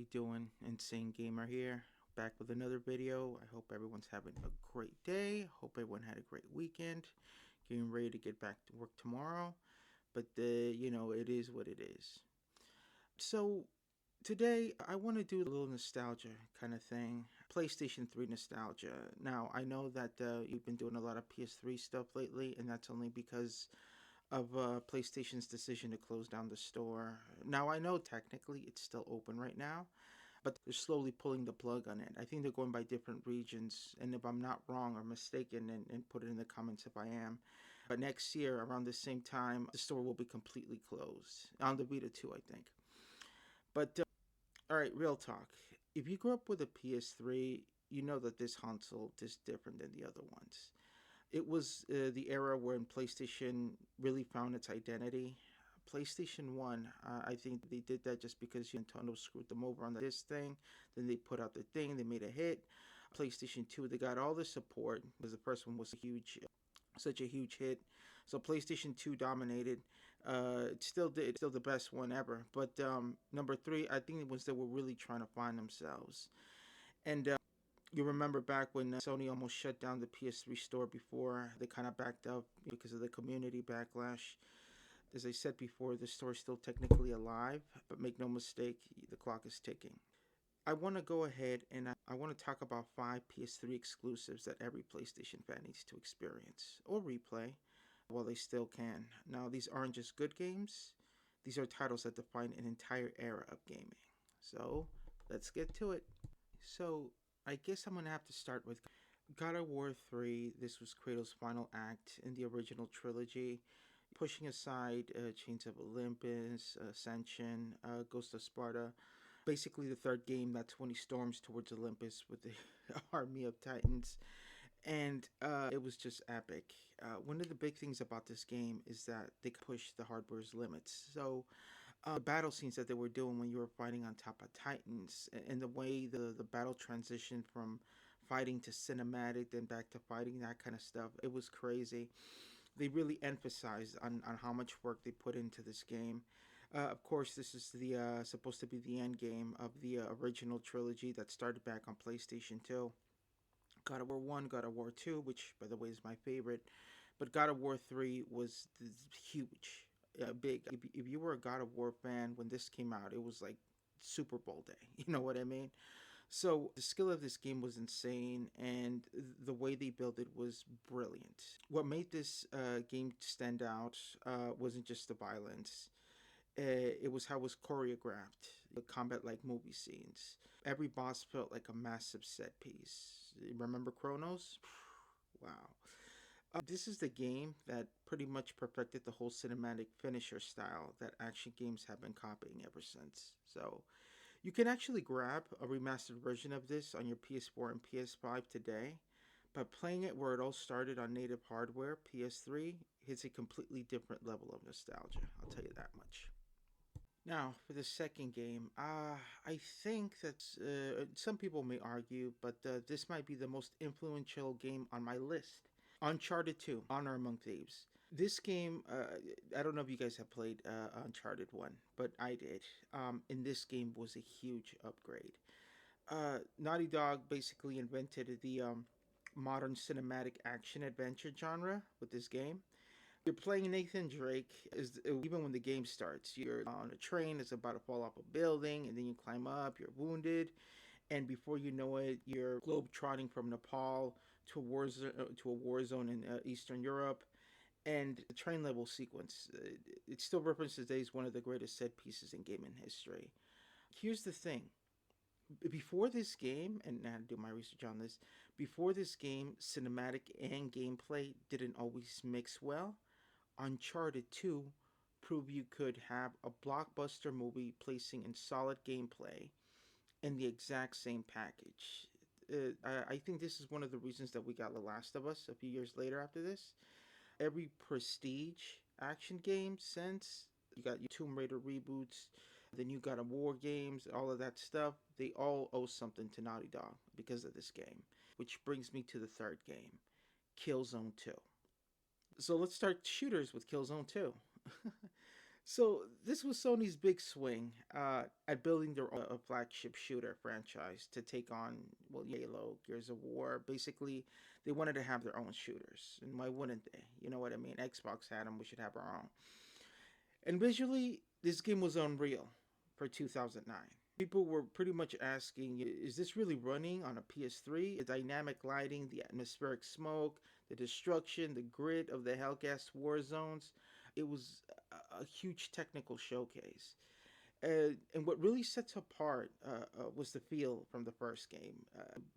you doing? EnsaneGamer here, back with another video. I hope everyone's having a great day. Hope everyone had a great weekend. Getting ready to get back to work tomorrow. But, it is what it is. So, today I want to do a little nostalgia kind of thing. PlayStation 3 nostalgia. Now, I know that you've been doing a lot of PS3 stuff lately, and that's only because of PlayStation's decision to close down the store. Now, I know technically it's still open right now, but they're slowly pulling the plug on it. I think they're going by different regions, and if I'm not wrong or mistaken, and put it in the comments if I am, but next year around the same time, the store will be completely closed on the Vita too, I think. But all right, real talk. If you grew up with a PS3, you know that this console is different than the other ones. It was the era when PlayStation really found its identity. PlayStation 1, I think they did that just because Nintendo screwed them over on this thing. Then they put out the thing, they made a hit. PlayStation 2, they got all the support because the first one was such a huge hit. So PlayStation 2 dominated. It's still the best one ever. But number 3, I think it was they were really trying to find themselves. And you remember back when Sony almost shut down the PS3 store before they kind of backed up because of the community backlash. As I said before, the store is still technically alive, but make no mistake, the clock is ticking. I want to go ahead and I want to talk about 5 PS3 exclusives that every PlayStation fan needs to experience or replay while they still can. Now, these aren't just good games, these are titles that define an entire era of gaming. So, let's get to it. So, I guess I'm going to have to start with God of War 3. This was Kratos' final act in the original trilogy. Pushing aside Chains of Olympus, Ascension, Ghost of Sparta. Basically, the third game, that's when he storms towards Olympus with the army of Titans. And it was just epic. One of the big things about this game is that they push the hardware's limits. So, the battle scenes that they were doing when you were fighting on top of Titans, and the way the battle transitioned from fighting to cinematic, then back to fighting, that kind of stuff, it was crazy. They really emphasized on how much work they put into this game. Of course, this is the supposed to be the end game of the original trilogy that started back on PlayStation 2. God of War 1, God of War 2, which, by the way, is my favorite. But God of War 3 was huge, big. If you were a God of War fan when this came out, it was like Super Bowl day. You know what I mean? So the skill of this game was insane, and the way they built it was brilliant. What made this game stand out wasn't just the violence. It was how it was choreographed, the combat-like movie scenes. Every boss felt like a massive set piece. Remember Chronos? Wow. This is the game that pretty much perfected the whole cinematic finisher style that action games have been copying ever since. So, you can actually grab a remastered version of this on your PS4 and PS5 today, but playing it where it all started on native hardware, PS3, hits a completely different level of nostalgia. I'll tell you that much. Now, for the second game, I think that some people may argue, but this might be the most influential game on my list. Uncharted 2, Honor Among Thieves. This game, I don't know if you guys have played Uncharted 1, but I did. And this game was a huge upgrade. Naughty Dog basically invented the modern cinematic action adventure genre with this game. You're playing Nathan Drake. Even when the game starts, you're on a train that's about to fall off a building, and then you climb up. You're wounded, and before you know it, you're globe-trotting from Nepal to a war zone in Eastern Europe. And the train level sequence, it still referenced today as one of the greatest set pieces in gaming history. Here's the thing. Before this game, and I had to do my research on this, before this game, cinematic and gameplay didn't always mix well. Uncharted 2 proved you could have a blockbuster movie placing in solid gameplay in the exact same package. I think this is one of the reasons that we got The Last of Us a few years later after this. Every prestige action game since, you got your Tomb Raider reboots, the new God of War games, all of that stuff, they all owe something to Naughty Dog because of this game. Which brings me to the third game, Killzone 2. So let's start shooters with Killzone 2. So this was Sony's big swing at building their own flagship shooter franchise to take on, well, Halo, Gears of War. Basically, they wanted to have their own shooters, and why wouldn't they? You know what I mean? Xbox had them. We should have our own. And visually, this game was unreal for 2009. People were pretty much asking, is this really running on a PS3? The dynamic lighting, the atmospheric smoke, the destruction, the grid of the Hellgas war zones. It was a huge technical showcase. And what really sets apart was the feel from the first game.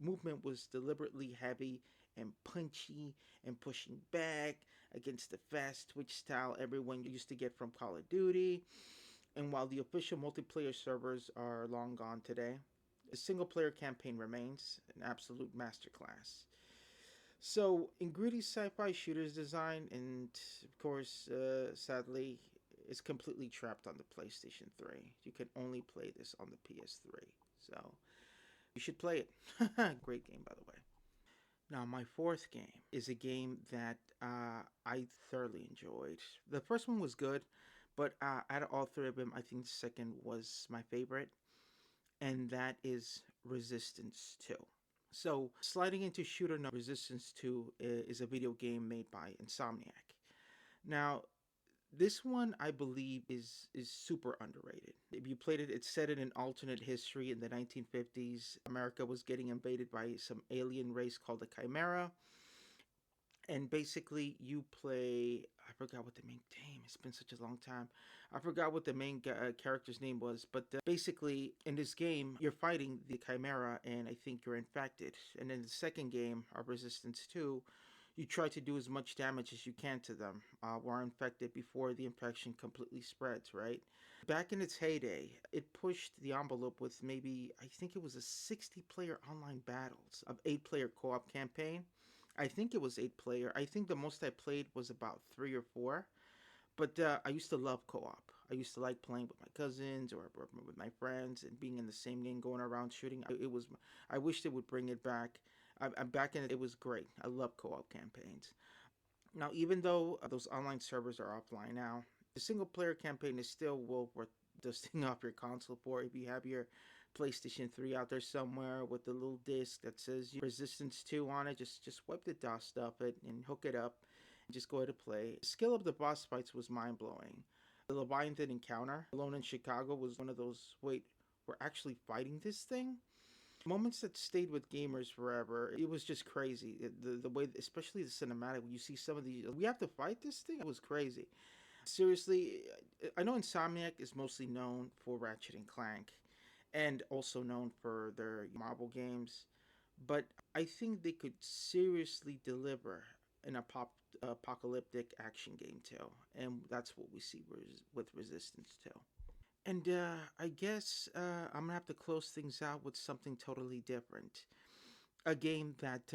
Movement was deliberately heavy and punchy and pushing back against the fast twitch style everyone used to get from Call of Duty. And while the official multiplayer servers are long gone today, the single player campaign remains an absolute masterclass. So, in gritty sci fi shooters design, and of course, sadly, is completely trapped on the PlayStation 3. You can only play this on the PS3. So, you should play it. Great game, by the way. Now, my fourth game is a game that I thoroughly enjoyed. The first one was good, but out of all three of them, I think the second was my favorite, and that is Resistance 2. So, sliding into shooter number Resistance 2 is a video game made by Insomniac. Now, this one I believe is super underrated. If you played it, it's set in an alternate history in the 1950s. America was getting invaded by some alien race called the Chimera, and basically you play. I forgot what the main. Damn, it's been such a long time. I forgot what the main character's name was, but basically in this game you're fighting the Chimera, and I think you're infected. And in the second game of Resistance 2, you try to do as much damage as you can to them who are infected before the infection completely spreads, right? Back in its heyday, it pushed the envelope with maybe, I think it was a 60 player online battles of 8 player co op campaign. I think it was 8 player. I think the most I played was about 3 or 4. But I used to love co op. I used to like playing with my cousins or with my friends and being in the same game, going around shooting. It was. I wish they would bring it back. I'm back in it. It was great. I love co op campaigns. Now, even though those online servers are offline now, the single player campaign is still well worth dusting off your console for. If you have your PlayStation 3 out there somewhere with the little disc that says Resistance 2 on it, just wipe the dust off it and hook it up and just go ahead and play. The skill of the boss fights was mind blowing. The Leviathan encounter alone in Chicago was one of those, wait, we're actually fighting this thing? Moments that stayed with gamers forever. It was just crazy. The way, especially the cinematic, when you see some of these, we have to fight this thing. It was crazy. Seriously, I know Insomniac is mostly known for Ratchet and Clank, and also known for their Marvel games, but I think they could seriously deliver in a apocalyptic action game too, and that's what we see with Resistance too. And I guess I'm gonna have to close things out with something totally different. A game that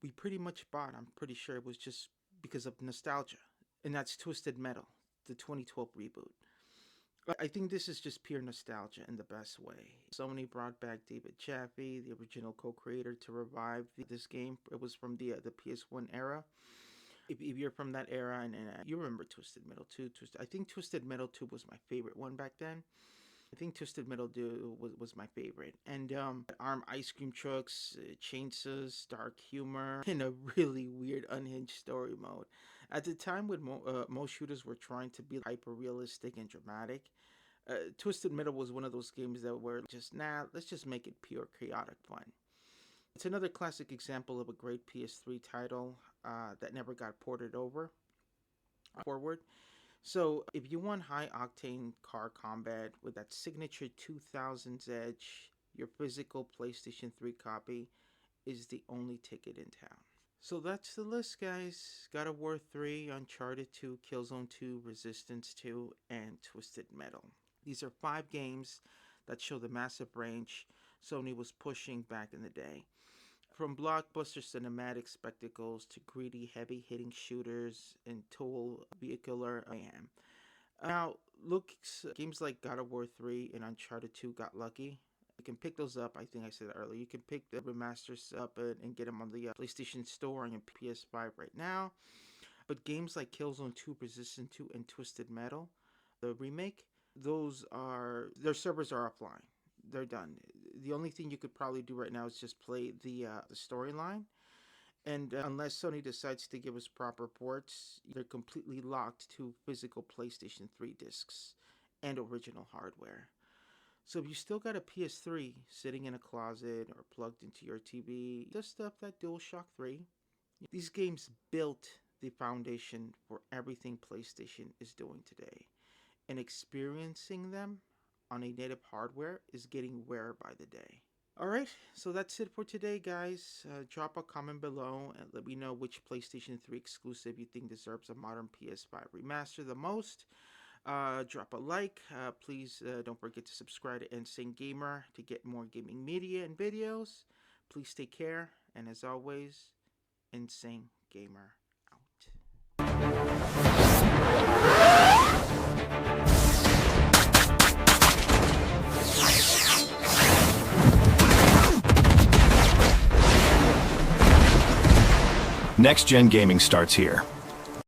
we pretty much bought. I'm pretty sure it was just because of nostalgia, and that's Twisted Metal, the 2012 reboot. I think this is just pure nostalgia in the best way. Sony brought back David Chaffee, the original co-creator, to revive this game. It was from the PS1 era. If you're from that era and you remember Twisted Metal 2, I think Twisted Metal 2 was my favorite one back then. I think Twisted Metal 2 was my favorite. And arm ice cream trucks, chainsaws, dark humor, and a really weird unhinged story mode. At the time when most shooters were trying to be hyper realistic and dramatic, Twisted Metal was one of those games that were just, nah, let's just make it pure chaotic fun. It's another classic example of a great PS3 title that never got ported over forward. So, if you want high octane car combat with that signature 2000s edge, your physical PlayStation 3 copy is the only ticket in town. So that's the list, guys. God of War 3, Uncharted 2, Killzone 2, Resistance 2, and Twisted Metal. These are 5 games that show the massive range Sony was pushing back in the day. From blockbuster cinematic spectacles to greedy, heavy hitting shooters and tool vehicular mayhem. Now, look, games like God of War 3 and Uncharted 2 got lucky. You can pick those up, I think I said earlier. You can pick the remasters up and get them on the PlayStation Store and your PS5 right now. But games like Killzone 2, Resistance 2, and Twisted Metal, The remake, their servers are offline. They're done. The only thing you could probably do right now is just play the storyline. And unless Sony decides to give us proper ports, they're completely locked to physical PlayStation 3 discs and original hardware. So if you still got a PS3 sitting in a closet or plugged into your TV, dust up that DualShock 3. These games built the foundation for everything PlayStation is doing today. And experiencing them on a native hardware is getting rarer by the day. Alright, so that's it for today, guys. Drop a comment below and let me know which PlayStation 3 exclusive you think deserves a modern PS5 remaster the most. Drop a like. Please don't forget to subscribe to EnsaneGamer to get more gaming media and videos. Please take care, and as always, EnsaneGamer out. Next-gen gaming starts here.